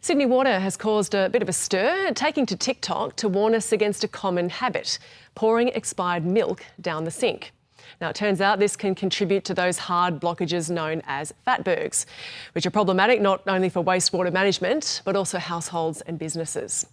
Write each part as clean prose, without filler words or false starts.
Sydney Water has caused a bit of a stir, taking to TikTok to warn us against a common habit: pouring expired milk down the sink. Now, it turns out this can contribute to those hard blockages known as Fatbergs, which are problematic not only for wastewater management, but also households and businesses.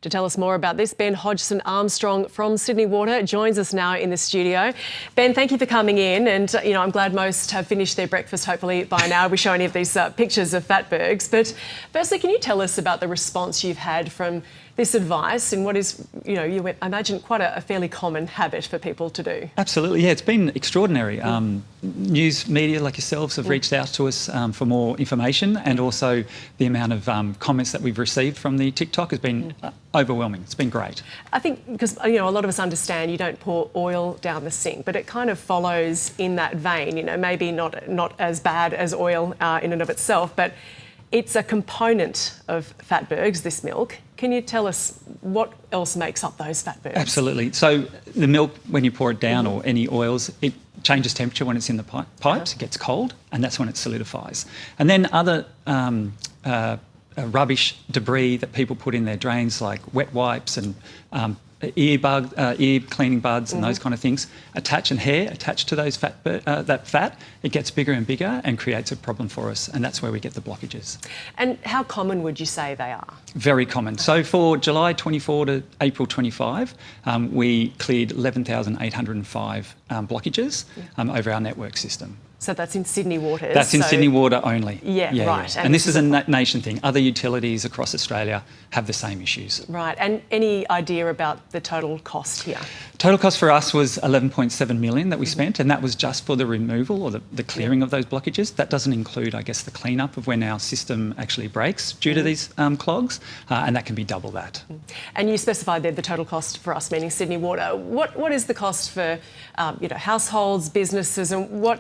To tell us more about this, Ben Hodgson-Armstrong from Sydney Water joins us now in the studio. Ben, thank you for coming in, and I'm glad most have finished their breakfast hopefully by now. We show any of these pictures of Fatbergs, but firstly, can you tell us about the response you've had from this advice and what is, you imagine quite a fairly common habit for people to do? Absolutely, yeah, it's been extraordinary. News media like yourselves have reached out to us for more information, and also the amount of comments that we've received from the TikTok has been overwhelming. It's been great. I think because a lot of us understand you don't pour oil down the sink, but it kind of follows in that vein. Maybe not as bad as oil in and of itself, but it's a component of Fatbergs, this milk. Can you tell us what else makes up those Fatbergs? Absolutely. So the milk, when you pour it down, or any oils, it changes temperature when it's in the pipes. It gets cold, and that's when it solidifies. And then other rubbish debris that people put in their drains, like wet wipes and ear cleaning buds and those kind of things, and hair attached to those that fat, it gets bigger and bigger and creates a problem for us, and that's where we get the blockages. And how common would you say they are? Very common. So for July 24 to April 25, we cleared 11,805 blockages over our network system. So that's in Sydney Water? That's in Sydney Water only. Yeah, right. Yeah. And this is a nation thing. Other utilities across Australia have the same issues. Right. And any idea about the total cost here? Total cost for us was $11.7 million that we spent, and that was just for the removal or the clearing of those blockages. That doesn't include, I guess, the clean-up of when our system actually breaks due to these clogs, and that can be double that. And you specified there the total cost for us, meaning Sydney Water. What is the cost for households, businesses, and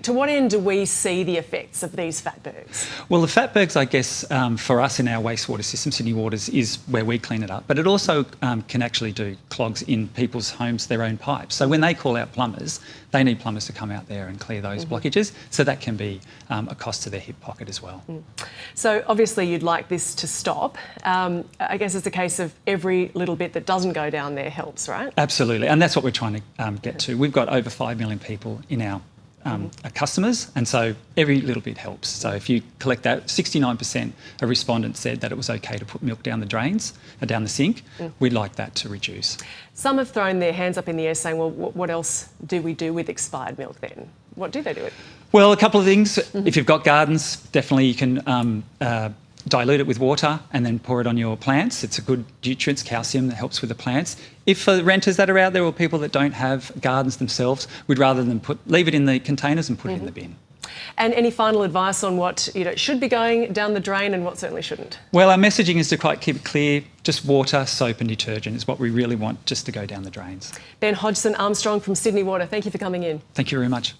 to what end do we see the effects of these Fatbergs? Well, the Fatbergs, I guess, for us in our wastewater system, Sydney Waters, is where we clean it up. But it also can actually do clogs in people's homes, their own pipes. So when they call out plumbers, they need plumbers to come out there and clear those blockages. So that can be a cost to their hip pocket as well. So obviously you'd like this to stop. I guess it's a case of every little bit that doesn't go down there helps, right? Absolutely. And that's what we're trying to get to. We've got over 5 million people in our customers, and so every little bit helps. So if you collect that, 69% of respondents said that it was okay to put milk down the drains, down the sink. We'd like that to reduce. Some have thrown their hands up in the air saying, well, what else do we do with expired milk then? What do they do with it? Well, a couple of things. If you've got gardens, definitely you can dilute it with water and then pour it on your plants. It's a good nutrients, calcium that helps with the plants. If for renters that are out there or people that don't have gardens themselves, we'd rather than leave it in the containers and put it in the bin. And any final advice on what should be going down the drain and what certainly shouldn't? Well, our messaging is to keep it clear. Just water, soap and detergent is what we really want just to go down the drains. Ben Hodgson-Armstrong from Sydney Water, thank you for coming in. Thank you very much.